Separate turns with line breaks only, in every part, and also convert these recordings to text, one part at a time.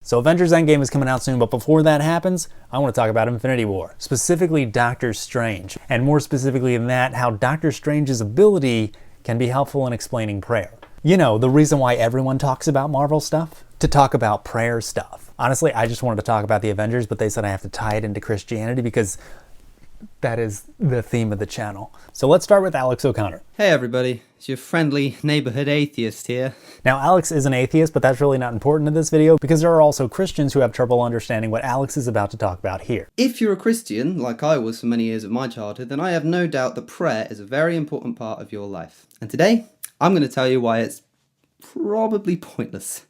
So Avengers Endgame is coming out soon, but before that happens, I want to talk about Infinity War, specifically Doctor Strange, and more specifically than that, how Doctor Strange's ability can be helpful in explaining prayer. You know, the reason why everyone talks about Marvel stuff? To talk about prayer stuff. Honestly, I just wanted to talk about the Avengers, but they said I have to tie it into Christianity because that is the theme of the channel. So let's start with Alex O'Connor.
Hey everybody, it's your friendly neighborhood atheist here.
Now Alex is an atheist, but that's really not important in this video because there are also Christians who have trouble understanding what Alex is about to talk about here.
If you're a Christian, like I was for many years of my childhood, then I have no doubt that prayer is a very important part of your life. And today, I'm going to tell you why it's probably pointless.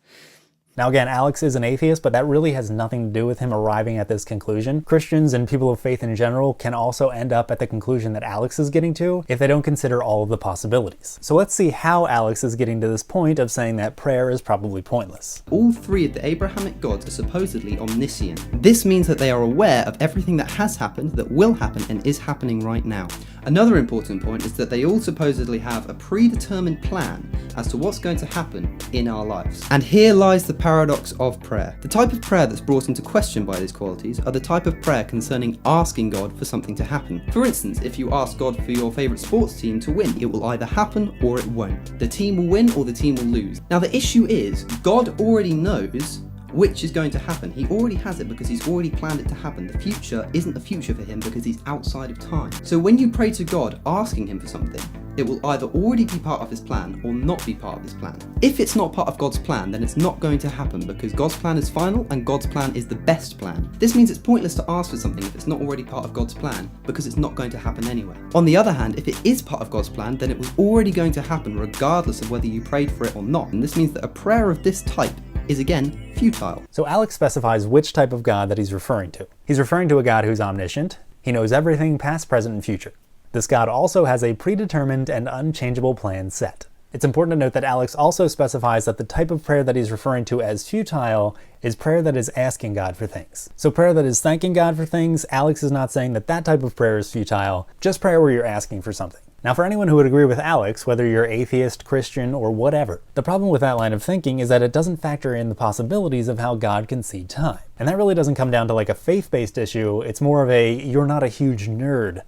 Now again, Alex is an atheist, but that really has nothing to do with him arriving at this conclusion. Christians and people of faith in general can also end up at the conclusion that Alex is getting to if they don't consider all of the possibilities. So let's see how Alex is getting to this point of saying that prayer is probably pointless.
All three of the Abrahamic gods are supposedly omniscient. This means that they are aware of everything that has happened, that will happen, and is happening right now. Another important point is that they all supposedly have a predetermined plan as to what's going to happen in our lives. And here lies the paradox of prayer. The type of prayer that's brought into question by these qualities are the type of prayer concerning asking God for something to happen. For instance, if you ask God for your favourite sports team to win, it will either happen or it won't. The team will win or the team will lose. Now the issue is, God already knows which is going to happen. He already has it because he's already planned it to happen. The future isn't the future for him because he's outside of time. So when you pray to God asking him for something, it will either already be part of his plan or not be part of his plan. If it's not part of God's plan, then it's not going to happen because God's plan is final and God's plan is the best plan. This means it's pointless to ask for something if it's not already part of God's plan because it's not going to happen anyway. On the other hand, if it is part of God's plan, then it was already going to happen regardless of whether you prayed for it or not. And this means that a prayer of this type is again futile.
So Alex specifies which type of God that he's referring to. He's referring to a God who's omniscient. He knows everything past, present, and future. This God also has a predetermined and unchangeable plan set. It's important to note that Alex also specifies that the type of prayer that he's referring to as futile is prayer that is asking God for things. So prayer that is thanking God for things, Alex is not saying that that type of prayer is futile, just prayer where you're asking for something. Now for anyone who would agree with Alex, whether you're atheist, Christian, or whatever, the problem with that line of thinking is that it doesn't factor in the possibilities of how God can see time. And that really doesn't come down to like a faith-based issue, it's more of a you're not a huge nerd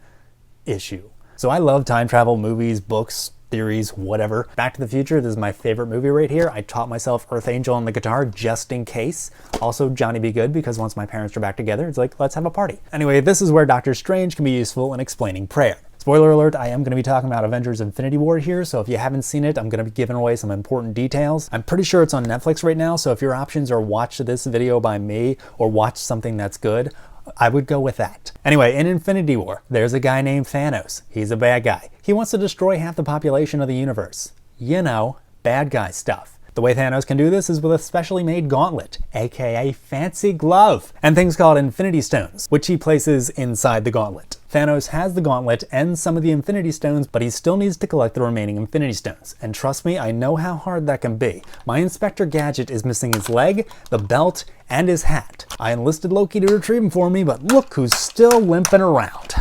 issue. So I love time travel, movies, books, theories, whatever. Back to the Future, this is my favorite movie right here. I taught myself Earth Angel on the guitar just in case. Also Johnny Be Good, because once my parents are back together, it's like, let's have a party. Anyway, this is where Doctor Strange can be useful in explaining prayer. Spoiler alert, I am going to be talking about Avengers Infinity War here, so if you haven't seen it, I'm going to be giving away some important details. I'm pretty sure it's on Netflix right now, so if your options are watch this video by me or watch something that's good, I would go with that. Anyway, in Infinity War, there's a guy named Thanos. He's a bad guy. He wants to destroy half the population of the universe. You know, bad guy stuff. The way Thanos can do this is with a specially made gauntlet, aka fancy glove, and things called Infinity Stones, which he places inside the gauntlet. Thanos has the gauntlet and some of the Infinity Stones, but he still needs to collect the remaining Infinity Stones. And trust me, I know how hard that can be. My Inspector Gadget is missing his leg, the belt, and his hat. I enlisted Loki to retrieve him for me, but look who's still limping around.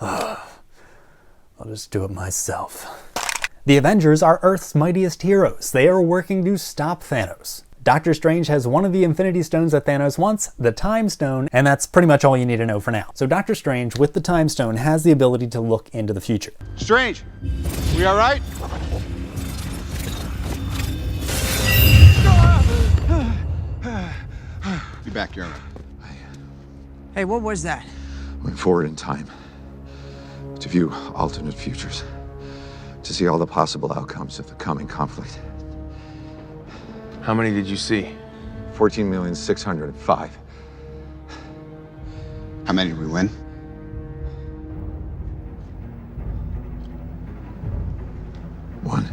I'll just do it myself. The Avengers are Earth's mightiest heroes. They are working to stop Thanos. Doctor Strange has one of the Infinity Stones that Thanos wants, the Time Stone, and that's pretty much all you need to know for now. So Doctor Strange, with the Time Stone, has the ability to look into the future.
Strange, we all right? Be back, you're all right.
Hey, what was that?
Went forward in time to view alternate futures, to see all the possible outcomes of the coming conflict.
How many did you see?
14,605,000.
How many did we win?
One.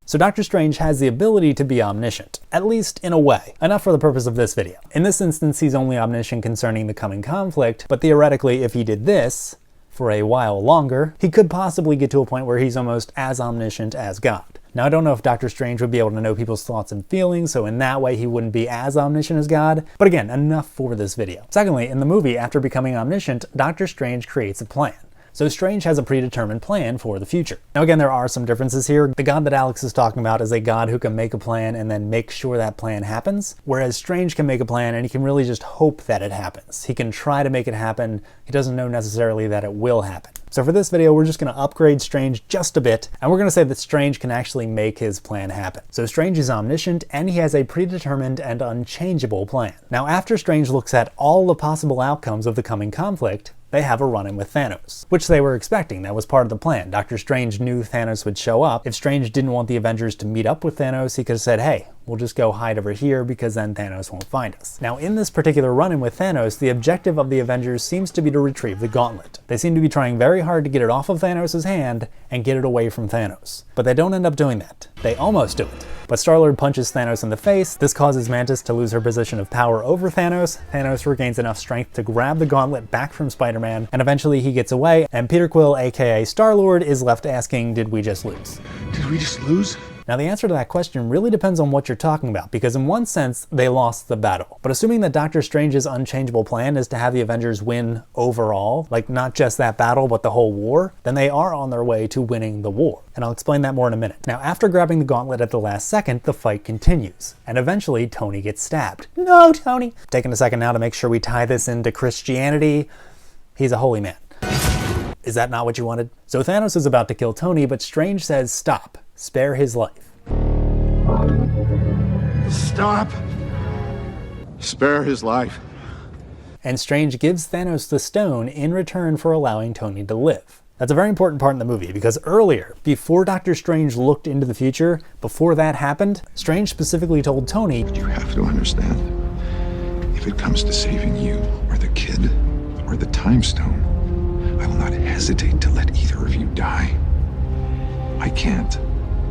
So Doctor Strange has the ability to be omniscient, at least in a way, enough for the purpose of this video. In this instance, he's only omniscient concerning the coming conflict, but theoretically, if he did this for a while longer, he could possibly get to a point where he's almost as omniscient as God. Now, I don't know if Doctor Strange would be able to know people's thoughts and feelings, so in that way he wouldn't be as omniscient as God, but again, enough for this video. Secondly, in the movie, after becoming omniscient, Doctor Strange creates a plan. So Strange has a predetermined plan for the future. Now again, there are some differences here. The God that Alex is talking about is a God who can make a plan and then make sure that plan happens, whereas Strange can make a plan and he can really just hope that it happens. He can try to make it happen. He doesn't know necessarily that it will happen. So for this video, we're just going to upgrade Strange just a bit, and we're going to say that Strange can actually make his plan happen. So Strange is omniscient, and he has a predetermined and unchangeable plan. Now after Strange looks at all the possible outcomes of the coming conflict, they have a run-in with Thanos, which they were expecting. That was part of the plan. Dr. Strange knew Thanos would show up. If Strange didn't want the Avengers to meet up with Thanos, he could have said, hey, we'll just go hide over here because then Thanos won't find us. Now in this particular run-in with Thanos, the objective of the Avengers seems to be to retrieve the gauntlet. They seem to be trying very hard to get it off of Thanos' hand and get it away from Thanos. But they don't end up doing that. They almost do it. But Star-Lord punches Thanos in the face. This causes Mantis to lose her position of power over Thanos. Thanos regains enough strength to grab the gauntlet back from Spider-Man, and eventually he gets away, and Peter Quill, aka Star-Lord, is left asking, did we just lose?
Did we just lose?
Now the answer to that question really depends on what you're talking about, because in one sense, they lost the battle. But assuming that Doctor Strange's unchangeable plan is to have the Avengers win overall, like not just that battle, but the whole war, then they are on their way to winning the war. And I'll explain that more in a minute. Now after grabbing the gauntlet at the last second, the fight continues. And eventually Tony gets stabbed. No, Tony! Taking a second now to make sure we tie this into Christianity. He's a holy man. Is that not what you wanted? So Thanos is about to kill Tony, but Strange says stop. Spare his life.
Stop! Spare his life.
And Strange gives Thanos the stone in return for allowing Tony to live. That's a very important part in the movie, because earlier, before Doctor Strange looked into the future, before that happened, Strange specifically told Tony,
You have to understand, if it comes to saving you, or the kid, or the time stone, I will not hesitate to let either of you die. I can't,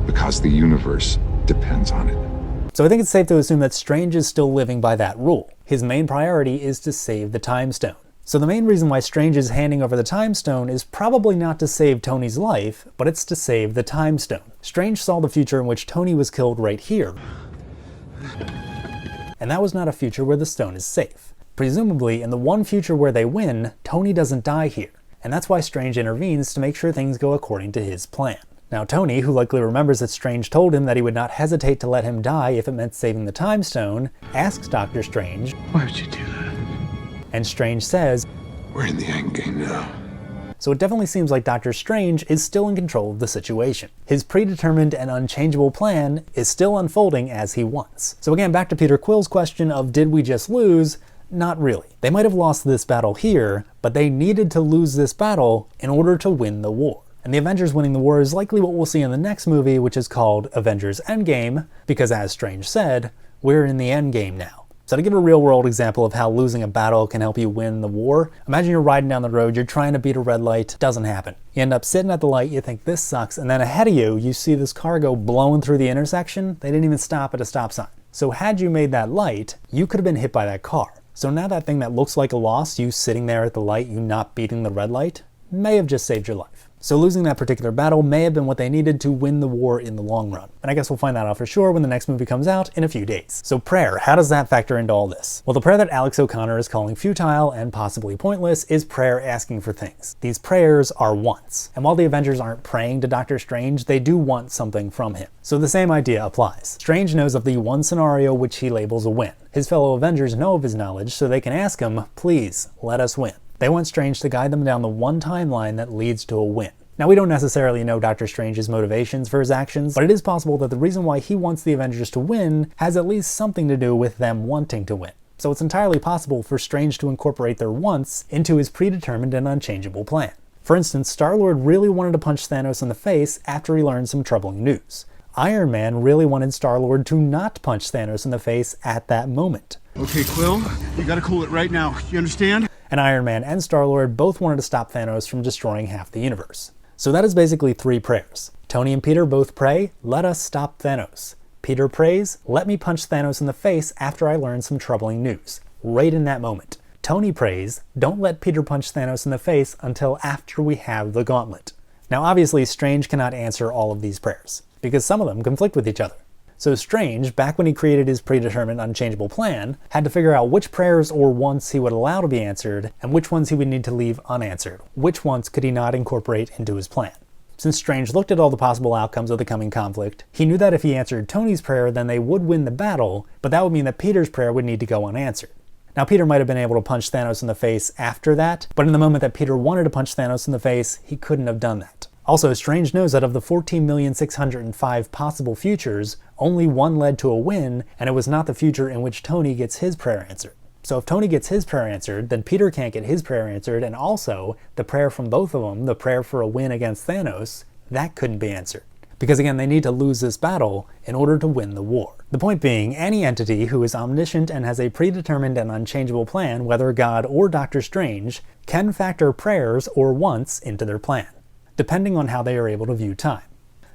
because the universe depends on it.
So I think it's safe to assume that Strange is still living by that rule. His main priority is to save the time stone. So the main reason why Strange is handing over the time stone is probably not to save Tony's life, but it's to save the time stone. Strange saw the future in which Tony was killed right here. And that was not a future where the stone is safe. Presumably, in the one future where they win, Tony doesn't die here. And that's why Strange intervenes to make sure things go according to his plan. Now Tony, who likely remembers that Strange told him that he would not hesitate to let him die if it meant saving the time stone, asks Doctor Strange,
Why would you do that?
and Strange says,
We're in the endgame now.
so it definitely seems like Doctor Strange is still in control of the situation. His predetermined and unchangeable plan is still unfolding as he wants. So again, back to Peter Quill's question of did we just lose? Not really. They might have lost this battle here, but they needed to lose this battle in order to win the war. And the Avengers winning the war is likely what we'll see in the next movie, which is called Avengers Endgame, because as Strange said, we're in the endgame now. So to give a real-world example of how losing a battle can help you win the war, imagine you're riding down the road, you're trying to beat a red light, doesn't happen. You end up sitting at the light, you think this sucks, and then ahead of you, you see this car go blowing through the intersection. They didn't even stop at a stop sign. So had you made that light, you could have been hit by that car. So now that thing that looks like a loss, you sitting there at the light, you not beating the red light, may have just saved your life. So losing that particular battle may have been what they needed to win the war in the long run. And I guess we'll find that out for sure when the next movie comes out in a few days. So prayer, how does that factor into all this? Well, the prayer that Alex O'Connor is calling futile and possibly pointless is prayer asking for things. These prayers are wants. And while the Avengers aren't praying to Doctor Strange, they do want something from him. So the same idea applies. Strange knows of the one scenario which he labels a win. His fellow Avengers know of his knowledge, so they can ask him, please, let us win. They want Strange to guide them down the one timeline that leads to a win. Now, we don't necessarily know Doctor Strange's motivations for his actions, but it is possible that the reason why he wants the Avengers to win has at least something to do with them wanting to win. So it's entirely possible for Strange to incorporate their wants into his predetermined and unchangeable plan. For instance, Star-Lord really wanted to punch Thanos in the face after he learned some troubling news. Iron Man really wanted Star-Lord to not punch Thanos in the face at that moment.
Okay, Quill, you gotta cool it right now. You understand?
And Iron Man and Star-Lord both wanted to stop Thanos from destroying half the universe. So that is basically three prayers. Tony and Peter both pray, let us stop Thanos. Peter prays, let me punch Thanos in the face after I learn some troubling news. Right in that moment. Tony prays, don't let Peter punch Thanos in the face until after we have the gauntlet. Now obviously Strange cannot answer all of these prayers, because some of them conflict with each other. So Strange, back when he created his predetermined unchangeable plan, had to figure out which prayers or wants he would allow to be answered, and which ones he would need to leave unanswered. Which ones could he not incorporate into his plan? Since Strange looked at all the possible outcomes of the coming conflict, he knew that if he answered Tony's prayer, then they would win the battle, but that would mean that Peter's prayer would need to go unanswered. Now, Peter might have been able to punch Thanos in the face after that, but in the moment that Peter wanted to punch Thanos in the face, he couldn't have done that. Also, Strange knows that of the 14,605 possible futures, only one led to a win, and it was not the future in which Tony gets his prayer answered. So if Tony gets his prayer answered, then Peter can't get his prayer answered, and also, the prayer from both of them, the prayer for a win against Thanos, that couldn't be answered. Because again, they need to lose this battle in order to win the war. The point being, any entity who is omniscient and has a predetermined and unchangeable plan, whether God or Doctor Strange, can factor prayers or wants into their plan, depending on how they are able to view time.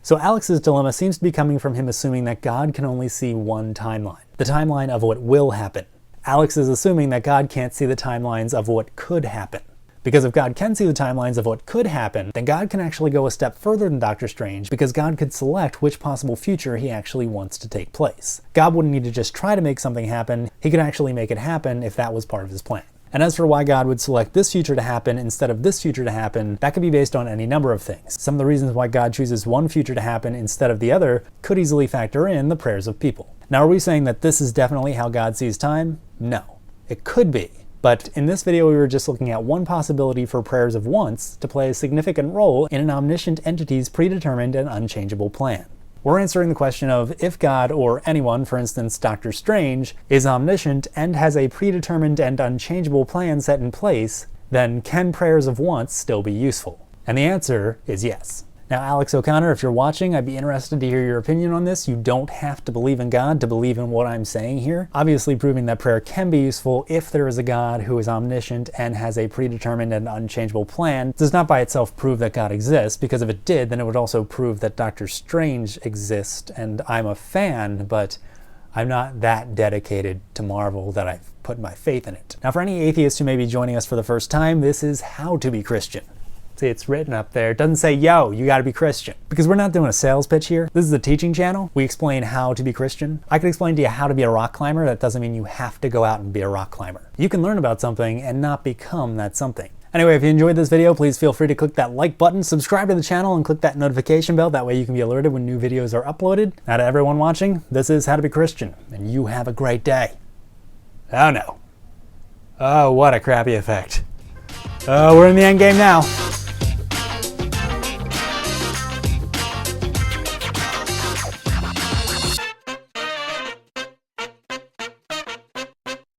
So Alex's dilemma seems to be coming from him assuming that God can only see one timeline, the timeline of what will happen. Alex is assuming that God can't see the timelines of what could happen. Because if God can see the timelines of what could happen, then God can actually go a step further than Doctor Strange, because God could select which possible future he actually wants to take place. God wouldn't need to just try to make something happen, he could actually make it happen if that was part of his plan. And as for why God would select this future to happen instead of this future to happen, that could be based on any number of things. Some of the reasons why God chooses one future to happen instead of the other could easily factor in the prayers of people. Now, are we saying that this is definitely how God sees time? No. It could be. But in this video, we were just looking at one possibility for prayers of wants to play a significant role in an omniscient entity's predetermined and unchangeable plan. We're answering the question of if God, or anyone, for instance Doctor Strange, is omniscient and has a predetermined and unchangeable plan set in place, then can prayers of wants still be useful? And the answer is yes. Now, Alex O'Connor, if you're watching, I'd be interested to hear your opinion on this. You don't have to believe in God to believe in what I'm saying here. Obviously, proving that prayer can be useful if there is a God who is omniscient and has a predetermined and unchangeable plan does not by itself prove that God exists, because if it did, then it would also prove that Doctor Strange exists, and I'm a fan, but I'm not that dedicated to Marvel that I've put my faith in it. Now, for any atheists who may be joining us for the first time, this is How to Be Christian. See, it's written up there. It doesn't say, yo, you gotta be Christian. Because we're not doing a sales pitch here. This is a teaching channel. We explain how to be Christian. I could explain to you how to be a rock climber. That doesn't mean you have to go out and be a rock climber. You can learn about something and not become that something. Anyway, if you enjoyed this video, please feel free to click that like button, subscribe to the channel, and click that notification bell. That way you can be alerted when new videos are uploaded. Now to everyone watching, this is How to Be Christian, and you have a great day. Oh no. Oh, what a crappy effect. Oh, we're in the endgame now.